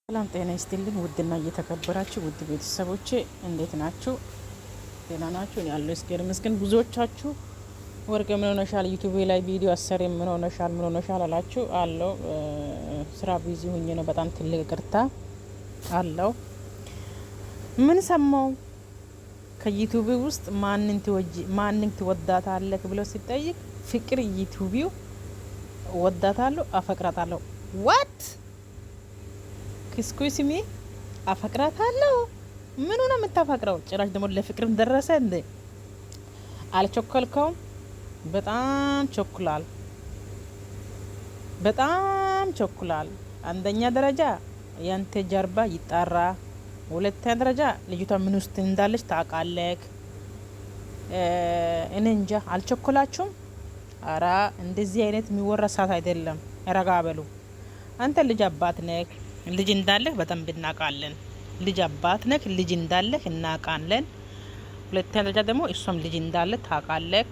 ሰላም ጤና ይስጥልኝ። ውድና እየተከበራችሁ ውድ ቤተሰቦቼ እንዴት ናችሁ? ደህና ናችሁ? ያለው እስኪር መስገን ብዙዎቻችሁ ወርቅ ምን ሆነሻል ዩቲዩብ ላይ ቪዲዮ አሰሪ ምን ሆነሻል አላችሁ አለው። ስራ ቢዚ ሆኜ ነው። በጣም ትልቅ ይቅርታ አለው። ምን ሰማው ከዩቲዩብ ውስጥ ማንን ትወዳታለህ ብሎ ሲጠይቅ ፍቅር ዩቲዩቢው ወዳታለሁ አፈቅራታለሁ ዋት ክስኩይ ስሚ አፈቅራታለሁ። ምን ሆነ የምታፈቅረው? ጭራሽ ደግሞ ለፍቅርም ደረሰ እንዴ? አልቸኮልከውም? በጣም ቸኩላል። አንደኛ ደረጃ ያንተ ጀርባ ይጣራ። ሁለተኛ ደረጃ ልጅቷ ምን ውስጥ እንዳለች ታውቃለህ። እኔ እንጃ። አልቸኮላችሁም? አራ እንደዚህ አይነት የሚወራ ሰዓት አይደለም። ረጋ በሉ። አንተ ልጅ አባት ነህ። ልጅ እንዳለህ በጣም እናውቃለን። ልጅ አባት ነህ። ልጅ እንዳለህ እናውቃለን። ሁለተኛ ደረጃ ደግሞ እሷም ልጅ እንዳለ ታውቃለህ።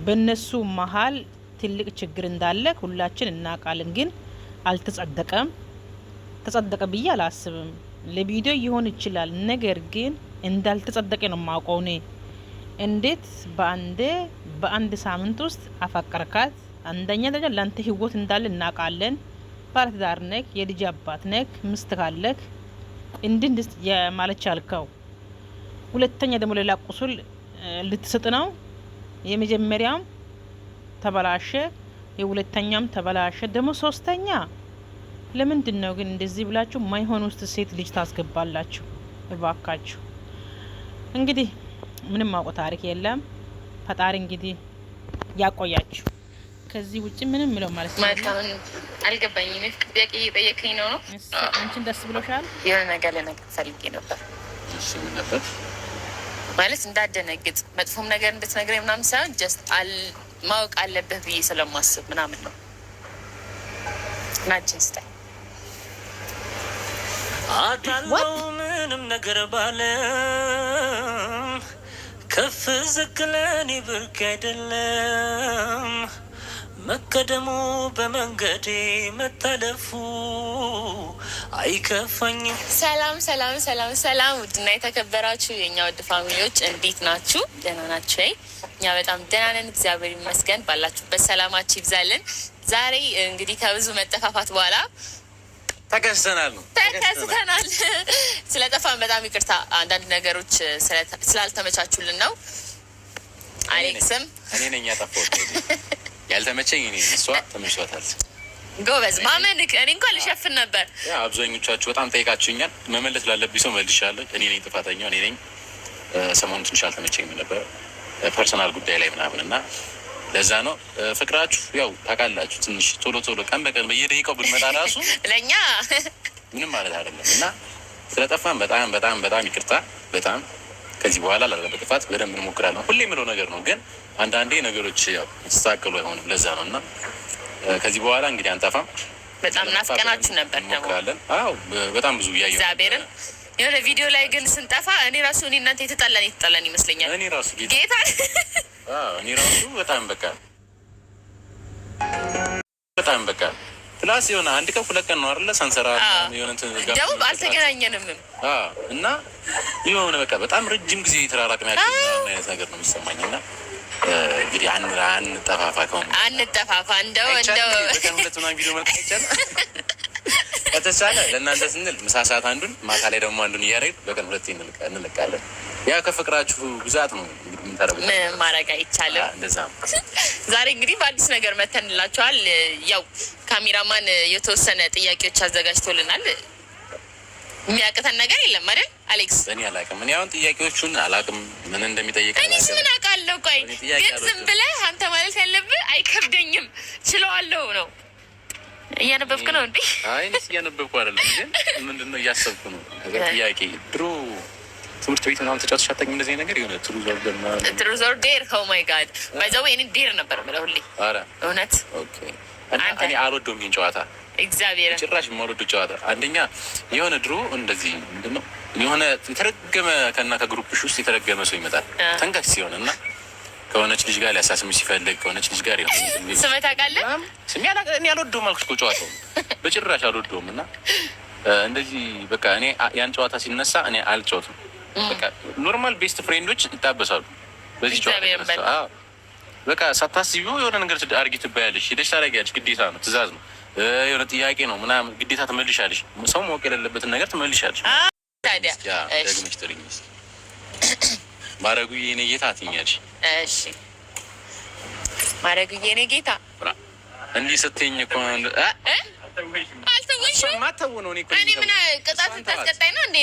በእነሱ መሀል ትልቅ ችግር እንዳለ ሁላችን እናውቃለን። ግን አልተጸደቀም። ተጸደቀ ብዬ አላስብም። ለቪዲዮ ይሆን ይችላል። ነገር ግን እንዳልተጸደቀ ነው የማውቀው እኔ። እንዴት በአንድ ሳምንት ውስጥ አፈቀርካት? አንደኛ ደረጃ ለአንተ ህይወት እንዳለ እናውቃለን። ባለትዳር ነህ፣ የልጅ አባት ነህ፣ ሚስት ካለህ እንድንስ ማለት ቻልከው። ሁለተኛ ደግሞ ሌላ ቁስል ልትሰጥ ነው። የመጀመሪያም ተበላሸ፣ የሁለተኛም ተበላሸ። ደግሞ ሶስተኛ ለምንድን ነው ግን እንደዚህ ብላችሁ ማይሆን ውስጥ ሴት ልጅ ታስገባላችሁ? እባካችሁ። እንግዲህ ምንም ማውቀው ታሪክ የለም። ፈጣሪ እንግዲህ ያቆያችሁ። ከዚህ ውጭ ምንም ምለው ማለት ነው። አልገባኝም። ጥያቄ እየጠየከኝ ነው? አንቺን ደስ ብሎሻል? የሆነ ነገር ልነግርህ ፈልጌ ነበር። እሺ ምን ነበር? ማለት እንዳደነግጥ መጥፎም ነገር እንድትነግረኝ ምናምን ሳይሆን ጀስት ማወቅ አለብህ ብዬ ስለማስብ ምናምን ነው። ናችን ስታይ አታለው ምንም ነገር ባለም ከፍ ዝቅ ለኔ ብርቅ አይደለም። መቀደሙ በመንገዴ መታለፉ አይከፋኝም። ሰላም ውድና የተከበራችሁ የእኛ ውድ ፋሚሊዎች እንዴት ናችሁ? ደህና ናችሁ? እኛ በጣም ደህና ነን፣ እግዚአብሔር ይመስገን። ባላችሁበት ሰላማችሁ ይብዛልን። ዛሬ እንግዲህ ከብዙ መጠፋፋት በኋላ ተከስተናል። ስለጠፋን በጣም ይቅርታ። አንዳንድ ነገሮች ስላልተመቻቹልን ነው። አሌክስም እኔ ነኝ ያጠፋሁት። ያልተመቸኝ እኔ እሷ ተመችቷታል። ጎበዝ ማመንክ። እኔ እንኳን ልሸፍን ነበር። ያ አብዛኞቻችሁ በጣም ጠይቃችሁኛል። መመለስ ላለብኝ ሰው መልሻለሁ። እኔ ነኝ ጥፋተኛው፣ እኔ ነኝ። ሰሞኑን ትንሽ አልተመቸኝም ነበር ፐርሰናል ጉዳይ ላይ ምናምን እና ለዛ ነው። ፍቅራችሁ ያው ታውቃላችሁ፣ ትንሽ ቶሎ ቀን በቀን በየደቂቃው ብንመጣ ራሱ ለእኛ ምንም ማለት አይደለም እና ስለጠፋን በጣም ይቅርታ። በጣም ከዚህ በኋላ ላለበት ጥፋት በደንብ እንሞክራለን። ሁሌ የምለው ነገር ነው፣ ግን አንዳንዴ ነገሮች ያው የተስተካከሉ አይሆንም። ለዛ ነው እና ከዚህ በኋላ እንግዲህ አንጠፋም። በጣም ናፍቀናችሁ ነበር ደግሞ። አዎ በጣም ብዙ እያየሁ እግዚአብሔርን የሆነ ቪዲዮ ላይ ግን ስንጠፋ እኔ እናንተ የተጣላን ይመስለኛል። እኔ ራሱ በጣም በቃ ፕላስ የሆነ አንድ ቀን ሁለት ቀን ነው አይደለ? ሰንሰራ የሆነ ደግሞ አልተገናኘንም እና የሆነ በቃ በጣም ረጅም ጊዜ የተራራቅን ያክል አይነት ነገር ነው የሚሰማኝ እና እንግዲህ አንጠፋፋ እንደው በቀን ሁለት ምናምን ቪዲዮ መልቀቅ ይቻላል ከተቻለ ለእናንተ ስንል ምሳ ሰዓት አንዱን ማታ ላይ ደግሞ አንዱን እያደረግን በቀን ሁለቴ እንልቃለን። ያ ከፍቅራችሁ ብዛት ነው እንግዲህ የምታደርጉት። ምን ማድረግ አይቻልም። እንደዛ ነው። ዛሬ እንግዲህ በአዲስ ነገር መተንላችኋል። ያው ካሜራማን የተወሰነ ጥያቄዎች አዘጋጅቶልናል። የሚያቅተን ነገር የለም አይደል አሌክስ? እኔ አላውቅም። እኔ አሁን ጥያቄዎቹን አላውቅም ምን እንደሚጠይቅ። እኔስ ምን አውቃለሁ? ቆይ ግን ዝም ብለህ አንተ ማለት ያለብህ አይከብደኝም ችለዋለሁ ነው። እያነበብክ ነው እንዴ? አይ እኔስ እያነበብኩ አይደለም፣ ግን ምንድነው እያሰብኩ ነው። ጥያቄ ድሮ ትምህርት ቤት ምናምን ተጫውተሽ አታውቂም? እንደዚህ ነገር የሆነ ትሩዝ ኦር ዴር። ኦ ማይ ጋድ ባይ ዘ ዌይ እኔ ዴር ነበር የምለው ሁሌ። ኧረ እውነት? ኦኬ። እኔ አልወደውም ይሄን ጨዋታ እግዚአብሔር ጭራሽ የማልወደው ጨዋታ። አንደኛ የሆነ ድሮ እንደዚህ ምንድነው የሆነ የተረገመ ከግሩፕሽ ውስጥ የተረገመ ሰው ይመጣል ተንቀስ ሲሆን እና ከሆነች ልጅ ጋር ሊያሳስምሽ ሲፈልግ ከሆነች ልጅ ጋር ይሆን ስመ ታውቃለህ? ስሜ እኔ አልወደውም አልኩሽ እኮ ጨዋታው በጭራሽ አልወደውም። እና እንደዚህ በቃ እኔ ያን ጨዋታ ሲነሳ እኔ አልጫወትም። በቃ ኖርማል ቤስት ፍሬንዶች ይጣበሳሉ በዚህ ጨዋታ። በቃ ሳታስቢው የሆነ ነገር አድርጊ ትባያለሽ፣ ሄደሽ ታደርጊያለሽ። ግዴታ ነው፣ ትእዛዝ ነው፣ የሆነ ጥያቄ ነው ምናምን ግዴታ ትመልሻለሽ። ሰው ማወቅ የሌለበትን ነገር ትመልሻለሽ። ታዲያ ደግመሽ ጥሪኝ ማረጉዬ የኔ ጌታ ትኛለሽ። እሺ ማረጉዬ የኔ ጌታ እንዲህ ስትይኝ እኮ አልተውሽም። ማተው ነው። እኔ ምን ቅጣት ታስቀጣኝ ነው እንዴ?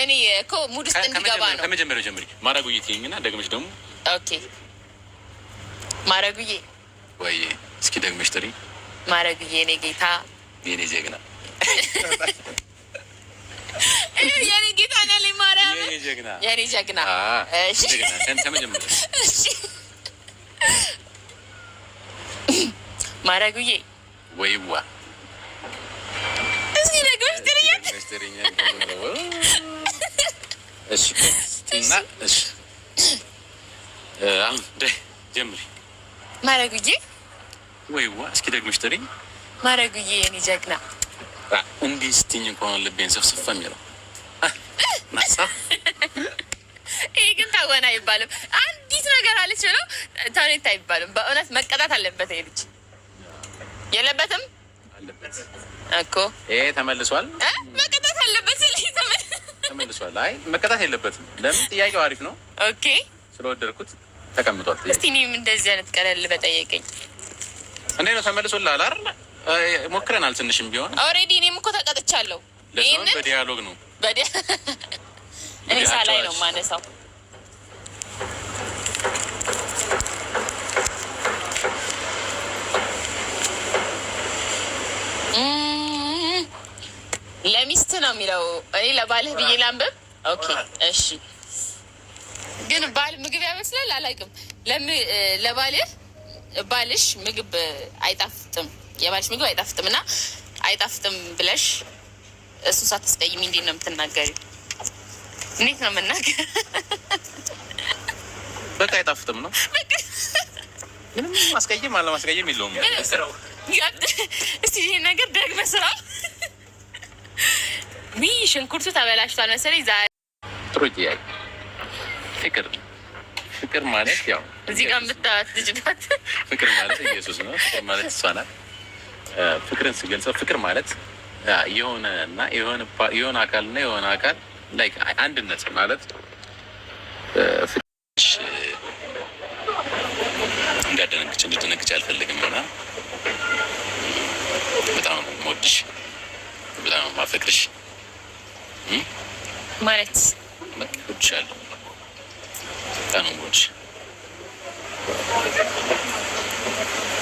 እኔ እኮ ሙድ ውስጥ እንዲገባ ነው። ከመጀመሪያው ጀምሪ ማረጉዬ ትይኝና ደግመሽ ደግሞ ኦኬ ማረጉዬ ወይ እስኪ ደግመሽ ጥሪ ማረጉዬ የኔ ጌታ የኔ ጀግና የኔ ጌታ ነኝ ማርያም የኔ ጀግና የኔ ጀግና። እሺ ጀግና ከመጀመሪያው እሺ ማረጉዬ ወይዋ እስኪ ደግመሽ ጥሪ እሺ እና እሺ አሁን ጀምሪ ማረጉዬ ወይዋ እስኪ ደግመሽ ጥሪ ማረጉዬ የኔ ጀግና። እንዲህ ስትይኝ እንኳን ልቤን ሰፍሰፍ የሚለው ናሳ። ይሄ ግን ታወና አይባልም። አንዲት ነገር አለች ብለው ታኔት አይባልም። በእውነት መቀጣት አለበት። ይሄ ልጅ የለበትም አለበት እኮ ይሄ ተመልሷል። መቀጣት አለበት ተመልሷል። አይ መቀጣት የለበትም። ለምን? ጥያቄው አሪፍ ነው። ኦኬ ስለወደድኩት ተቀምጧል። እስቲ እኔም እንደዚህ አይነት ቀለል በጠየቀኝ እንዴት ነው? ተመልሶልሃል አይደል? ሞክረናል ትንሽም ቢሆን ኦልሬዲ። እኔም እኮ ተቀጥቻለሁ። ለምን? በዲያሎግ ነው። እኔ ሳላይ ነው ማነሳው። ለሚስት ነው የሚለው። እኔ ለባልህ ብዬ ላንብብ። ኦኬ እሺ። ግን ባል ምግብ ያመስላል አላውቅም። ለባልህ ባልሽ ምግብ አይጣፍጥም፣ የባልሽ ምግብ አይጣፍጥም እና አይጣፍጥም ብለሽ እሱ ሳትስቀይሚ እንዴት ነው የምትናገሪው? እንዴት ነው የምናገር? በቃ አይጣፍጥም ነው። ምንም ማስቀየም አለ ማስቀየም የለውም። እስቲ ይሄን ነገር ደግመህ ስራ። ሽንኩርቱ ተበላሽቷል መሰለኝ ዛሬ። ጥሩ ጥያቄ። ፍቅር ማለት ያው እዚህ ጋር የምታዩት ልጅ ናት። ፍቅር ማለት ኢየሱስ ነው። ፍቅር ማለት እሷ ናት። ፍቅርን ስገልጸው ፍቅር ማለት የሆነ አካልና የሆነ አካል ላይክ አንድነት ማለት ፍቅርሽ እንድትደነግጭ አልፈልግም እና በጣም የምወድሽ በጣም የማፈቅርሽ ማለት እወድሻለሁ። በጣም ነው የምወድሽ።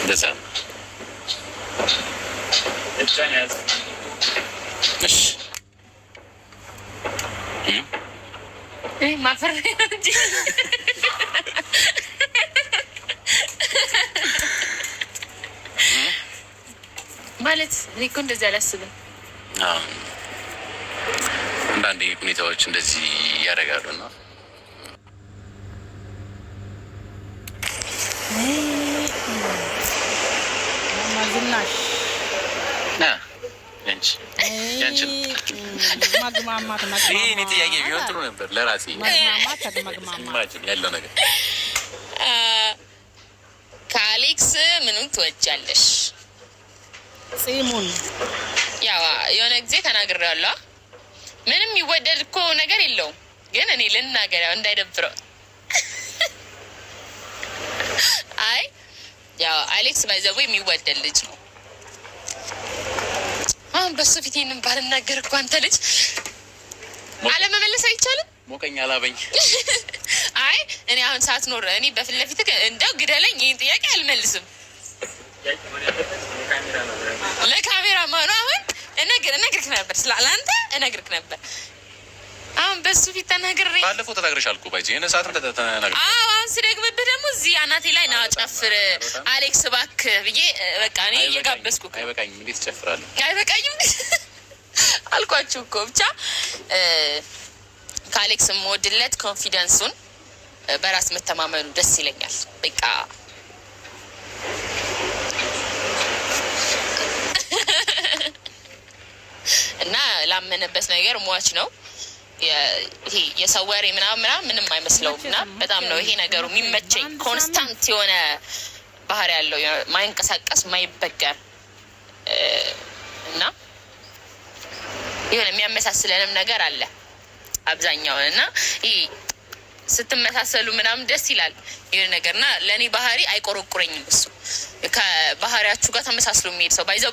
እንደዛ ነው። እሺ ማፈር እንጂ ማለት እኔ እኮ እንደዚህ አላስብም። አንዳንዴ ሁኔታዎች እንደዚህ ያደርጋሉ እና ዝናሽ ያንቺን መግማማት ይህ እኔ ጥያቄ ቢሆን ጥሩ ነበር ለራሴ መግማማት ያለው ነገር። ከአሌክስ ምኑን ትወጃለሽ? ጺሙን ያው የሆነ ጊዜ ተናግሬዋለሁ። ምንም ይወደድ እኮ ነገር የለውም፣ ግን እኔ ልናገር ያው እንዳይደብረው። አይ ያው አሌክስ ባይዘው የሚወደድ ልጅ ነው። አሁን በሱ ፊት ይህንን ባልናገር እኮ አንተ ልጅ አለመመለስ አይቻልም። ሞቀኝ አላበኝ። አይ እኔ አሁን ሳትኖር እኔ በፊት ለፊት እንደው ግደለኝ ይህን ጥያቄ አልመልስም። ለካሜራ ማኑ አሁን እነግርህ ነበር፣ ስላለአንተ እነግርህ ነበር። አሁን በሱ ፊት ተናግሬ ባለፈው ተናግረሻል እኮ ባይዚ የሆነ ሰዓትም ተናግረሻል። አሁን ስደግምብህ ደግሞ እዚህ አናቴ ላይ ና ጨፍር አሌክስ እባክህ ብዬ በቃ እኔ እየጋበዝኩ አይበቃኝም። እንዴት ትጨፍራለህ? አይበቃኝም አልኳችሁ እኮ። ብቻ ከአሌክስ የምወድለት ኮንፊደንሱን፣ በራስ መተማመኑ ደስ ይለኛል። በቃ ላመነበት ነገር ሟች ነው። ይሄ የሰው ወሬ ምንም አይመስለውም እና በጣም ነው ይሄ ነገሩ የሚመቸኝ። ኮንስታንት የሆነ ባህሪ ያለው ማይንቀሳቀስ ማይበገር እና የሆነ የሚያመሳስለንም ነገር አለ አብዛኛውን እና ይሄ ስትመሳሰሉ ምናምን ደስ ይላል ይሄን ነገርና ለኔ ባህሪ አይቆረቁረኝም። እሱ ከባህሪያችሁ ጋር ተመሳስሎ የሚሄድ ሰው ባይዘው